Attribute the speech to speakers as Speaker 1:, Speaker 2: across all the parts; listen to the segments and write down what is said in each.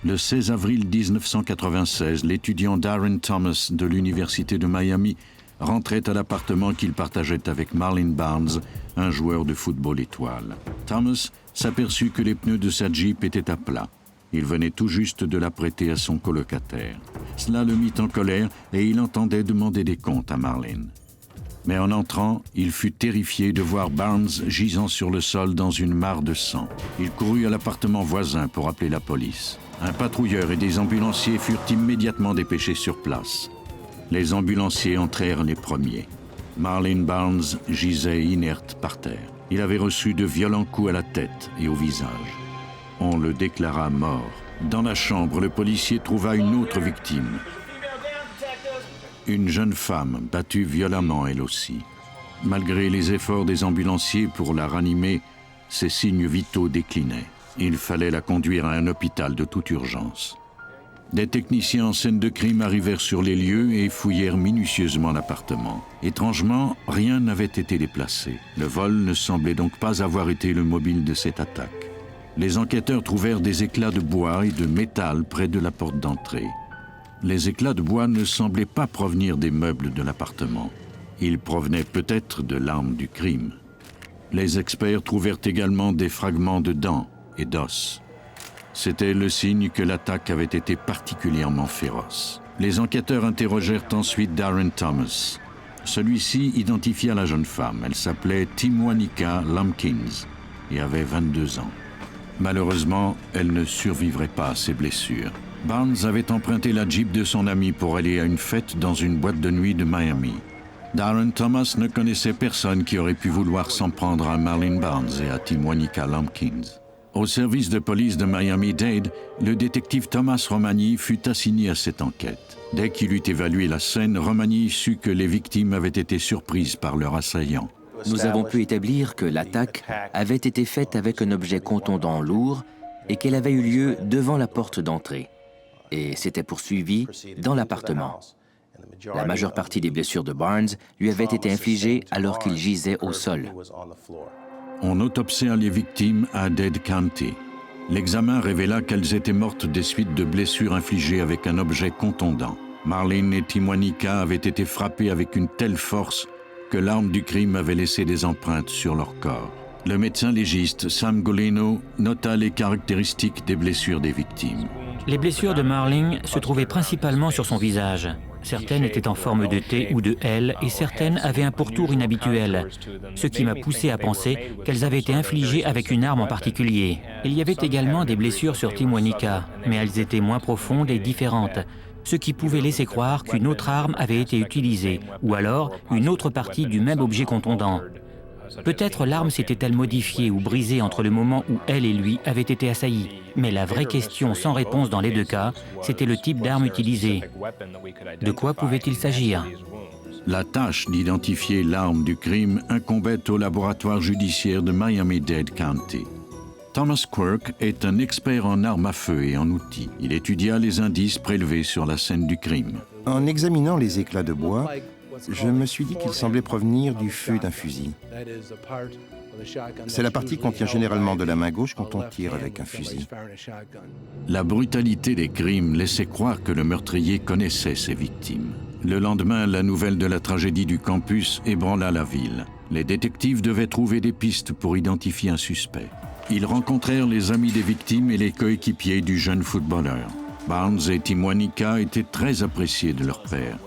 Speaker 1: Le 16 avril 1996, l'étudiant Darren Thomas de l'Université de Miami rentrait à l'appartement qu'il partageait avec Marlon Barnes, un joueur de football étoile. Thomas s'aperçut que les pneus de sa Jeep étaient à plat. Il venait tout juste de la prêter à son colocataire. Cela le mit en colère et il entendait demander des comptes à Marlon. Mais en entrant, il fut terrifié de voir Barnes gisant sur le sol dans une mare de sang. Il courut à l'appartement voisin pour appeler la police. Un patrouilleur et des ambulanciers furent immédiatement dépêchés sur place. Les ambulanciers entrèrent les premiers. Marlon Barnes gisait inerte par terre. Il avait reçu de violents coups à la tête et au visage. On le déclara mort. Dans la chambre, le policier trouva une autre victime. Une jeune femme, battue violemment elle aussi. Malgré les efforts des ambulanciers pour la ranimer, ses signes vitaux déclinaient. Il fallait la conduire à un hôpital de toute urgence. Des techniciens en scène de crime arrivèrent sur les lieux et fouillèrent minutieusement l'appartement. Étrangement, rien n'avait été déplacé. Le vol ne semblait donc pas avoir été le mobile de cette attaque. Les enquêteurs trouvèrent des éclats de bois et de métal près de la porte d'entrée. Les éclats de bois ne semblaient pas provenir des meubles de l'appartement. Ils provenaient peut-être de l'arme du crime. Les experts trouvèrent également des fragments de dents et d'os. C'était le signe que l'attaque avait été particulièrement féroce. Les enquêteurs interrogèrent ensuite Darren Thomas. Celui-ci identifia la jeune femme. Elle s'appelait Timwanika Lumpkins et avait 22 ans. Malheureusement, elle ne survivrait pas à ses blessures. Barnes avait emprunté la Jeep de son ami pour aller à une fête dans une boîte de nuit de Miami. Darren Thomas ne connaissait personne qui aurait pu vouloir s'en prendre à Marlon Barnes et à Timwanika Lumpkins. Au service de police de Miami-Dade, le détective Thomas Romani fut assigné à cette enquête. Dès qu'il eut évalué la scène, Romani sut que les victimes avaient été surprises par leur assaillant.
Speaker 2: Nous avons pu établir que l'attaque avait été faite avec un objet contondant lourd et qu'elle avait eu lieu devant la porte d'entrée et s'était poursuivie dans l'appartement. La majeure partie des blessures de Barnes lui avaient été infligées alors qu'il gisait au sol.
Speaker 1: On autopsia les victimes à Dade County. L'examen révéla qu'elles étaient mortes des suites de blessures infligées avec un objet contondant. Marlon et Timwanika avaient été frappés avec une telle force que l'arme du crime avait laissé des empreintes sur leur corps. Le médecin légiste Sam Golino nota les caractéristiques des blessures des victimes.
Speaker 3: Les blessures de Marlon se trouvaient principalement sur son visage. Certaines étaient en forme de T ou de L et certaines avaient un pourtour inhabituel, ce qui m'a poussé à penser qu'elles avaient été infligées avec une arme en particulier. Il y avait également des blessures sur Timwanika, mais elles étaient moins profondes et différentes, ce qui pouvait laisser croire qu'une autre arme avait été utilisée, ou alors une autre partie du même objet contondant. Peut-être l'arme s'était-elle modifiée ou brisée entre le moment où elle et lui avaient été assaillis. Mais la vraie question sans réponse dans les deux cas, c'était le type d'arme utilisée. De quoi pouvait-il s'agir ?
Speaker 1: La tâche d'identifier l'arme du crime incombait au laboratoire judiciaire de Miami-Dade County. Thomas Quirk est un expert en armes à feu et en outils. Il étudia les indices prélevés sur la scène du crime.
Speaker 4: En examinant les éclats de bois, je me suis dit qu'ils semblaient provenir du feu d'un fusil. C'est la partie qu'on tient généralement de la main gauche quand on tire avec un fusil.
Speaker 1: La brutalité des crimes laissait croire que le meurtrier connaissait ses victimes. Le lendemain, la nouvelle de la tragédie du campus ébranla la ville. Les détectives devaient trouver des pistes pour identifier un suspect. Ils rencontrèrent les amis des victimes et les coéquipiers du jeune footballeur. Barnes et Timwanika étaient très appréciés de leur père.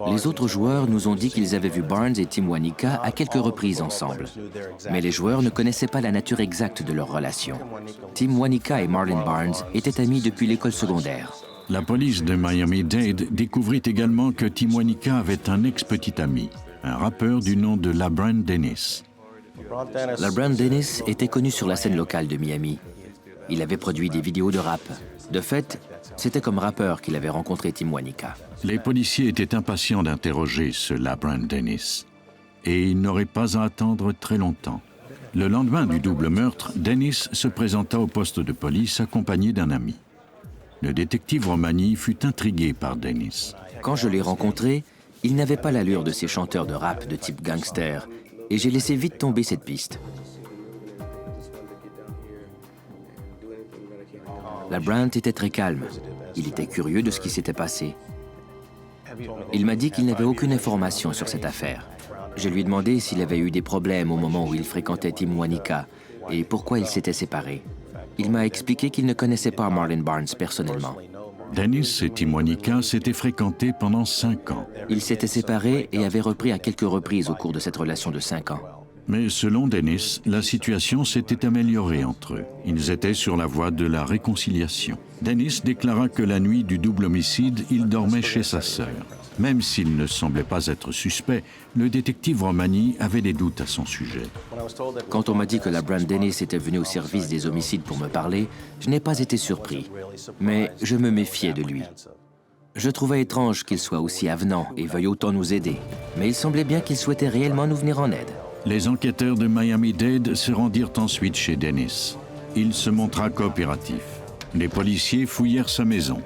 Speaker 2: Les autres joueurs nous ont dit qu'ils avaient vu Barnes et Timwanika à quelques reprises ensemble. Mais les joueurs ne connaissaient pas la nature exacte de leur relation. Timwanika et Marlon Barnes étaient amis depuis l'école secondaire.
Speaker 1: La police de Miami-Dade découvrit également que Timwanika avait un ex-petit ami, un rappeur du nom de LaBran Dennis.
Speaker 2: LaBran Dennis était connu sur la scène locale de Miami. Il avait produit des vidéos de rap. De fait, c'était comme rappeur qu'il avait rencontré Timwanika.
Speaker 1: Les policiers étaient impatients d'interroger ce LaBran Dennis. Et ils n'auraient pas à attendre très longtemps. Le lendemain du double meurtre, Dennis se présenta au poste de police accompagné d'un ami. Le détective Romani fut intrigué par Dennis.
Speaker 2: Quand je l'ai rencontré, il n'avait pas l'allure de ces chanteurs de rap de type gangster. et j'ai laissé vite tomber cette piste. LaBrant était très calme. Il était curieux de ce qui s'était passé. Il m'a dit qu'il n'avait aucune information sur cette affaire. Je lui ai demandé s'il avait eu des problèmes au moment où il fréquentait Tim Wanika et pourquoi ils s'étaient séparés. Il m'a expliqué qu'il ne connaissait pas Marlon Barnes personnellement.
Speaker 1: Dennis et Tim Wanika s'étaient fréquentés pendant 5 ans.
Speaker 2: Ils s'étaient séparés et avaient repris à quelques reprises au cours de cette relation de 5 ans.
Speaker 1: Mais selon Dennis, la situation s'était améliorée entre eux. Ils étaient sur la voie de la réconciliation. Dennis déclara que la nuit du double homicide, il dormait chez sa sœur. Même s'il ne semblait pas être suspect, le détective Romani avait des doutes à son sujet.
Speaker 2: Quand on m'a dit que LaBrant Dennis était venu au service des homicides pour me parler, je n'ai pas été surpris, mais je me méfiais de lui. Je trouvais étrange qu'il soit aussi avenant et veuille autant nous aider, mais il semblait bien qu'il souhaitait réellement nous venir en aide.
Speaker 1: Les enquêteurs de Miami-Dade se rendirent ensuite chez Dennis. Il se montra coopératif. Les policiers fouillèrent sa maison.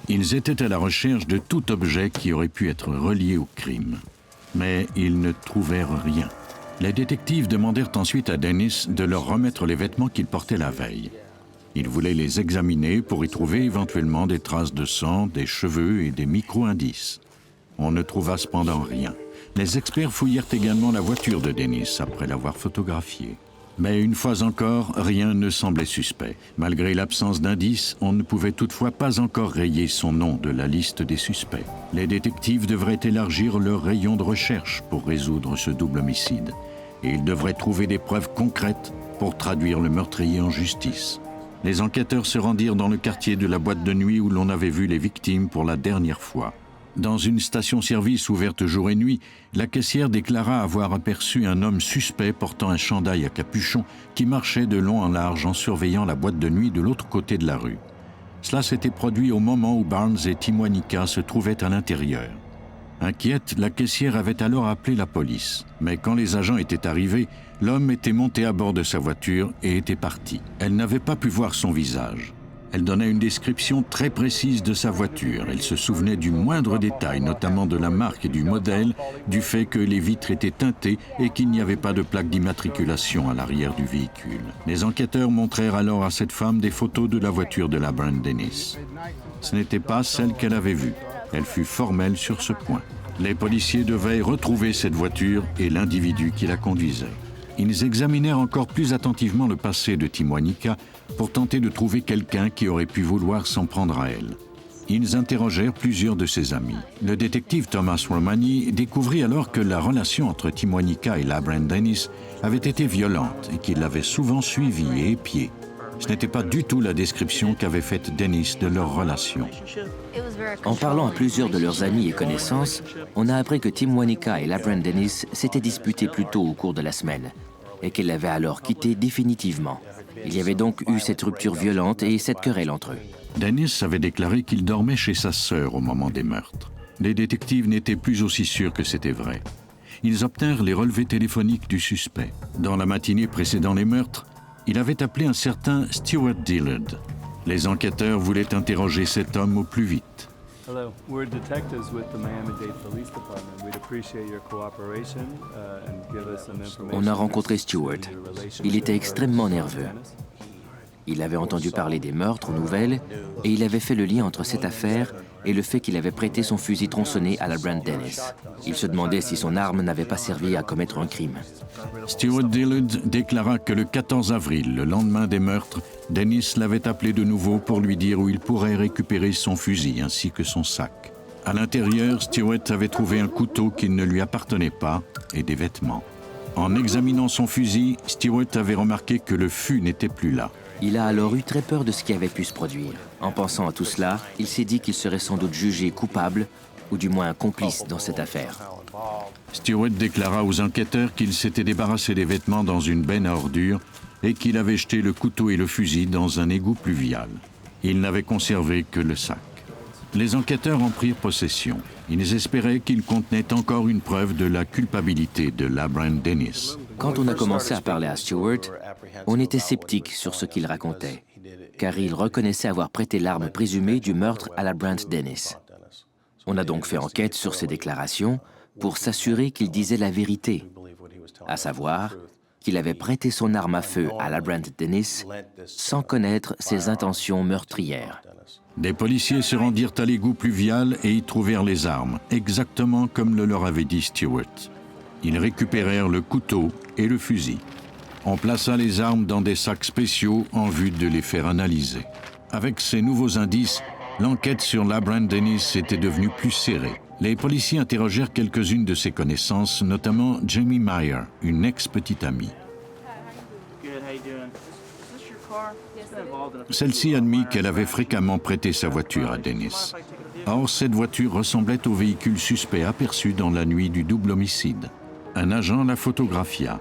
Speaker 1: Ils étaient à la recherche de tout objet qui aurait pu être relié au crime. Mais ils ne trouvèrent rien. Les détectives demandèrent ensuite à Dennis de leur remettre les vêtements qu'il portait la veille. Ils voulaient les examiner pour y trouver éventuellement des traces de sang, des cheveux et des micro-indices. On ne trouva cependant rien. Les experts fouillèrent également la voiture de Dennis après l'avoir photographiée. Mais une fois encore, rien ne semblait suspect. Malgré l'absence d'indices, on ne pouvait toutefois pas encore rayer son nom de la liste des suspects. Les détectives devraient élargir leur rayon de recherche pour résoudre ce double homicide. Et ils devraient trouver des preuves concrètes pour traduire le meurtrier en justice. Les enquêteurs se rendirent dans le quartier de la boîte de nuit où l'on avait vu les victimes pour la dernière fois. Dans une station-service ouverte jour et nuit, la caissière déclara avoir aperçu un homme suspect portant un chandail à capuchon qui marchait de long en large en surveillant la boîte de nuit de l'autre côté de la rue. Cela s'était produit au moment où Barnes et Tim Wanika se trouvaient à l'intérieur. Inquiète, la caissière avait alors appelé la police. Mais quand les agents étaient arrivés, l'homme était monté à bord de sa voiture et était parti. Elle n'avait pas pu voir son visage. Elle donnait une description très précise de sa voiture. Elle se souvenait du moindre détail, notamment de la marque et du modèle, du fait que les vitres étaient teintées et qu'il n'y avait pas de plaque d'immatriculation à l'arrière du véhicule. Les enquêteurs montrèrent alors à cette femme des photos de la voiture de LaBrant Dennis. Ce n'était pas celle qu'elle avait vue. Elle fut formelle sur ce point. Les policiers devaient retrouver cette voiture et l'individu qui la conduisait. Ils examinèrent encore plus attentivement le passé de Tim Wanika pour tenter de trouver quelqu'un qui aurait pu vouloir s'en prendre à elle. Ils interrogèrent plusieurs de ses amis. Le détective Thomas Romani découvrit alors que la relation entre Tim Wanika et LaBrant Dennis avait été violente et qu'il l'avait souvent suivi et épié. Ce n'était pas du tout la description qu'avait faite Dennis de leur relation.
Speaker 2: En parlant à plusieurs de leurs amis et connaissances, on a appris que Tim Wanika et LaBrant Dennis s'étaient disputés plus tôt au cours de la semaine et qu'ils l'avaient alors quitté définitivement. Il y avait donc eu cette rupture violente et cette querelle entre eux.
Speaker 1: Dennis avait déclaré qu'il dormait chez sa sœur au moment des meurtres. Les détectives n'étaient plus aussi sûrs que c'était vrai. Ils obtinrent les relevés téléphoniques du suspect. Dans la matinée précédant les meurtres, il avait appelé un certain Stuart Dillard. Les enquêteurs voulaient interroger cet homme au plus vite.
Speaker 5: Hello, we're detectives with the Miami-Dade Police Department. We'd appreciate your cooperation and give us some information.
Speaker 2: On a rencontré Stuart. Il était extrêmement nerveux. Il avait entendu parler des meurtres aux nouvelles et il avait fait le lien entre cette affaire et le fait qu'il avait prêté son fusil tronçonné à LaBrant Dennis. Il se demandait si son arme n'avait pas servi à commettre un crime.
Speaker 1: Stuart Dillard déclara que le 14 avril, le lendemain des meurtres, Dennis l'avait appelé de nouveau pour lui dire où il pourrait récupérer son fusil ainsi que son sac. À l'intérieur, Stuart avait trouvé un couteau qui ne lui appartenait pas et des vêtements. En examinant son fusil, Stuart avait remarqué que le fût n'était plus là.
Speaker 2: Il a alors eu très peur de ce qui avait pu se produire. En pensant à tout cela, il s'est dit qu'il serait sans doute jugé coupable, ou du moins complice dans cette affaire.
Speaker 1: Stuart déclara aux enquêteurs qu'il s'était débarrassé des vêtements dans une benne à ordures et qu'il avait jeté le couteau et le fusil dans un égout pluvial. Il n'avait conservé que le sac. Les enquêteurs en prirent possession. Ils espéraient qu'il contenait encore une preuve de la culpabilité de LaBrant Dennis.
Speaker 2: Quand on a commencé à parler à Stuart, on était sceptique sur ce qu'il racontait, car il reconnaissait avoir prêté l'arme présumée du meurtre à LaBrant Dennis. On a donc fait enquête sur ses déclarations pour s'assurer qu'il disait la vérité, à savoir qu'il avait prêté son arme à feu à LaBrant Dennis sans connaître ses intentions meurtrières.
Speaker 1: Des policiers se rendirent à l'égout pluvial et y trouvèrent les armes, exactement comme le leur avait dit Stewart. Ils récupérèrent le couteau et le fusil. On plaça les armes dans des sacs spéciaux en vue de les faire analyser. Avec ces nouveaux indices, l'enquête sur LaBrant Dennis était devenue plus serrée. Les policiers interrogèrent quelques-unes de ses connaissances, notamment Jamie Meyer, une ex-petite amie. Celle-ci admit qu'elle avait fréquemment prêté sa voiture à Dennis. Or, cette voiture ressemblait au véhicule suspect aperçu dans la nuit du double homicide. Un agent la photographia.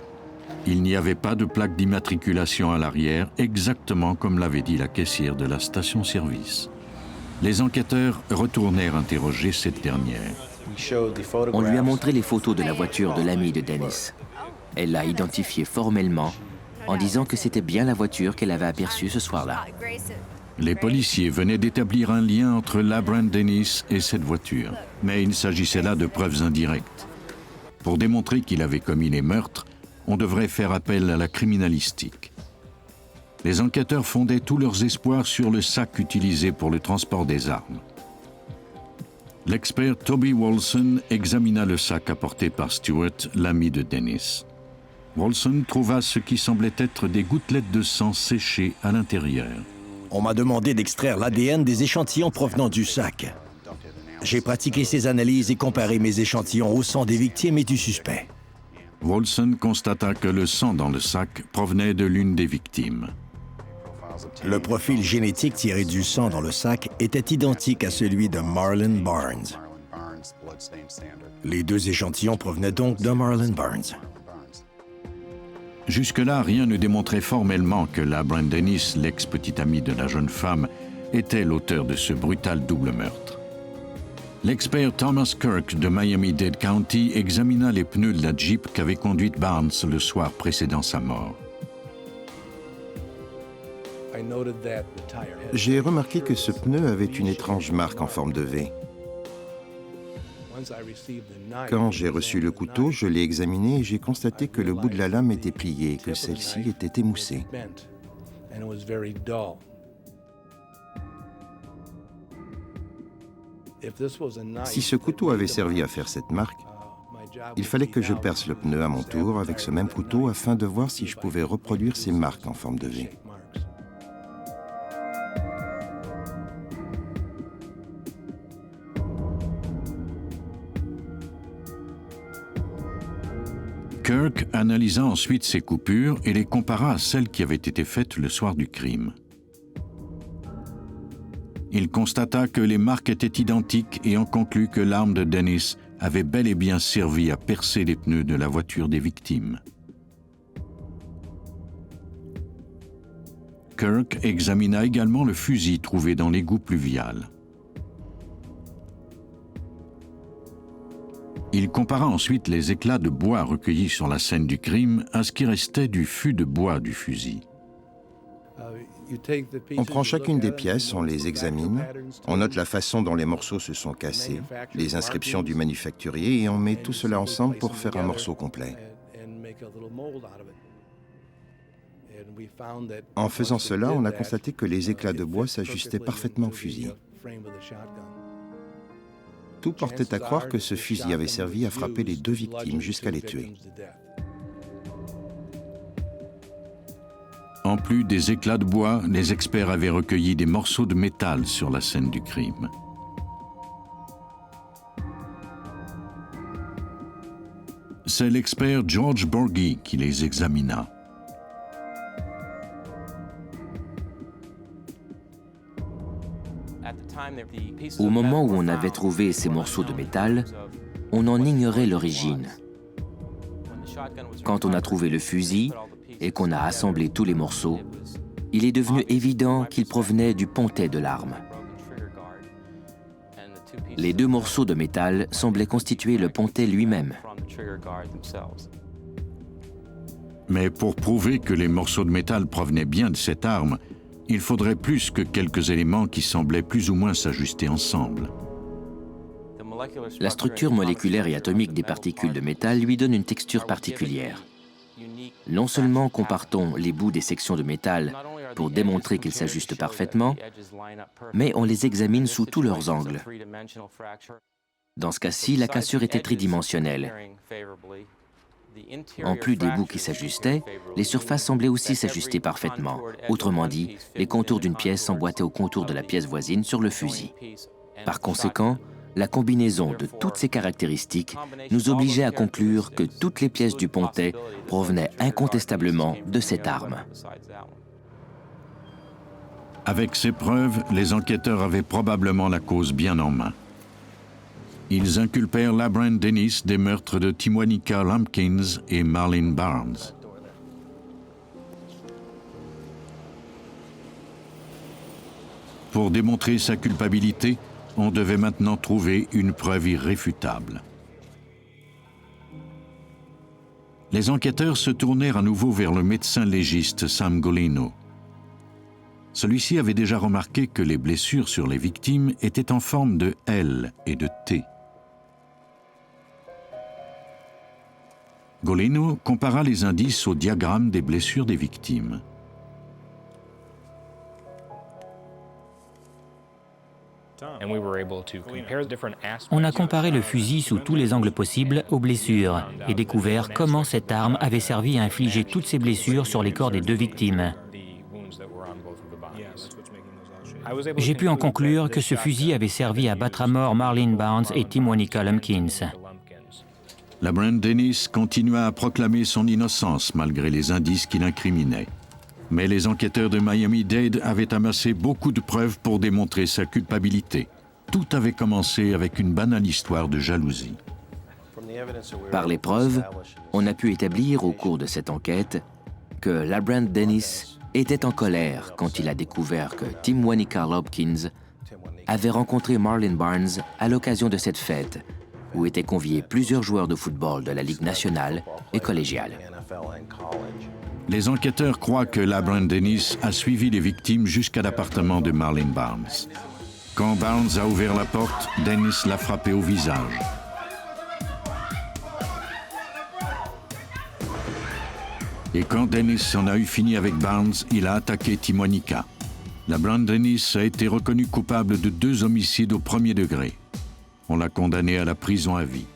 Speaker 1: Il n'y avait pas de plaque d'immatriculation à l'arrière, exactement comme l'avait dit la caissière de la station-service. Les enquêteurs retournèrent interroger cette dernière.
Speaker 2: On lui a montré les photos de la voiture de l'ami de Dennis. Elle l'a identifiée formellement en disant que c'était bien la voiture qu'elle avait aperçue ce soir-là.
Speaker 1: Les policiers venaient d'établir un lien entre LaBrant Dennis et cette voiture, mais il s'agissait là de preuves indirectes. Pour démontrer qu'il avait commis les meurtres, on devrait faire appel à la criminalistique. Les enquêteurs fondaient tous leurs espoirs sur le sac utilisé pour le transport des armes. L'expert Toby Wolson examina le sac apporté par Stewart, l'ami de Dennis. Wolson trouva ce qui semblait être des gouttelettes de sang séchées à l'intérieur.
Speaker 6: On m'a demandé d'extraire l'ADN des échantillons provenant du sac. J'ai pratiqué ces analyses et comparé mes échantillons au sang des victimes et du suspect.
Speaker 1: Wolson constata que le sang dans le sac provenait de l'une des victimes.
Speaker 6: Le profil génétique tiré du sang dans le sac était identique à celui de Marlon Barnes. Les deux échantillons provenaient donc de Marlon Barnes.
Speaker 1: Jusque-là, rien ne démontrait formellement que LaBrant Dennis, l'ex-petite amie de la jeune femme, était l'auteur de ce brutal double meurtre. L'expert Thomas Kirk de Miami-Dade County examina les pneus de la Jeep qu'avait conduite Barnes le soir précédant sa mort.
Speaker 4: J'ai remarqué que ce pneu avait une étrange marque en forme de V. Quand j'ai reçu le couteau, je l'ai examiné et j'ai constaté que le bout de la lame était plié et que celle-ci était émoussée. Si ce couteau avait servi à faire cette marque, il fallait que je perce le pneu à mon tour avec ce même couteau afin de voir si je pouvais reproduire ces marques en forme de V.
Speaker 1: Kirk analysa ensuite ces coupures et les compara à celles qui avaient été faites le soir du crime. Il constata que les marques étaient identiques et en conclut que l'arme de Dennis avait bel et bien servi à percer les pneus de la voiture des victimes. Kirk examina également le fusil trouvé dans l'égout pluvial. Il compara ensuite les éclats de bois recueillis sur la scène du crime à ce qui restait du fût de bois du fusil.
Speaker 4: On prend chacune des pièces, on les examine, on note la façon dont les morceaux se sont cassés, les inscriptions du manufacturier et on met tout cela ensemble pour faire un morceau complet. En faisant cela, on a constaté que les éclats de bois s'ajustaient parfaitement au fusil. Tout portait à croire que ce fusil avait servi à frapper les deux victimes jusqu'à les tuer.
Speaker 1: En plus des éclats de bois, les experts avaient recueilli des morceaux de métal sur la scène du crime. C'est l'expert George Borghi qui les examina.
Speaker 2: Au moment où on avait trouvé ces morceaux de métal, on en ignorait l'origine. Quand on a trouvé le fusil et qu'on a assemblé tous les morceaux, il est devenu évident qu'ils provenaient du pontet de l'arme. Les deux morceaux de métal semblaient constituer le pontet lui-même.
Speaker 1: Mais pour prouver que les morceaux de métal provenaient bien de cette arme, il faudrait plus que quelques éléments qui semblaient plus ou moins s'ajuster ensemble.
Speaker 2: La structure moléculaire et atomique des particules de métal lui donne une texture particulière. Non seulement compare-t-on les bouts des sections de métal pour démontrer qu'ils s'ajustent parfaitement, mais on les examine sous tous leurs angles. Dans ce cas-ci, la cassure était tridimensionnelle. En plus des bouts qui s'ajustaient, les surfaces semblaient aussi s'ajuster parfaitement. Autrement dit, les contours d'une pièce s'emboîtaient aux contours de la pièce voisine sur le fusil. Par conséquent, la combinaison de toutes ces caractéristiques nous obligeait à conclure que toutes les pièces du pontet provenaient incontestablement de cette arme.
Speaker 1: Avec ces preuves, les enquêteurs avaient probablement la cause bien en main. Ils inculpèrent LaBrant Dennis des meurtres de Timonica Lumpkins et Marlene Barnes. Pour démontrer sa culpabilité, on devait maintenant trouver une preuve irréfutable. Les enquêteurs se tournèrent à nouveau vers le médecin légiste Sam Golino. Celui-ci avait déjà remarqué que les blessures sur les victimes étaient en forme de L et de T. Golino compara les indices au diagramme des blessures des victimes.
Speaker 3: On a comparé le fusil sous tous les angles possibles aux blessures et découvert comment cette arme avait servi à infliger toutes ces blessures sur les corps des deux victimes. J'ai pu en conclure que ce fusil avait servi à battre à mort Marlene Barnes et Timonica Lumpkins.
Speaker 1: LaBrant Dennis continua à proclamer son innocence malgré les indices qui l'incriminaient. Mais les enquêteurs de Miami-Dade avaient amassé beaucoup de preuves pour démontrer sa culpabilité. Tout avait commencé avec une banale histoire de jalousie.
Speaker 2: Par les preuves, on a pu établir au cours de cette enquête que LaBrant Dennis était en colère quand il a découvert que Timonica Lumpkins avait rencontré Marlene Barnes à l'occasion de cette fête, où étaient conviés plusieurs joueurs de football de la Ligue nationale et collégiale.
Speaker 1: Les enquêteurs croient que LaBrant Dennis a suivi les victimes jusqu'à l'appartement de Marlene Barnes. Quand Barnes a ouvert la porte, Dennis l'a frappé au visage. Et quand Dennis en a eu fini avec Barnes, il a attaqué Timonica. LaBrant Dennis a été reconnu coupable de 2 homicides au premier degré. On l'a condamné à la prison à vie.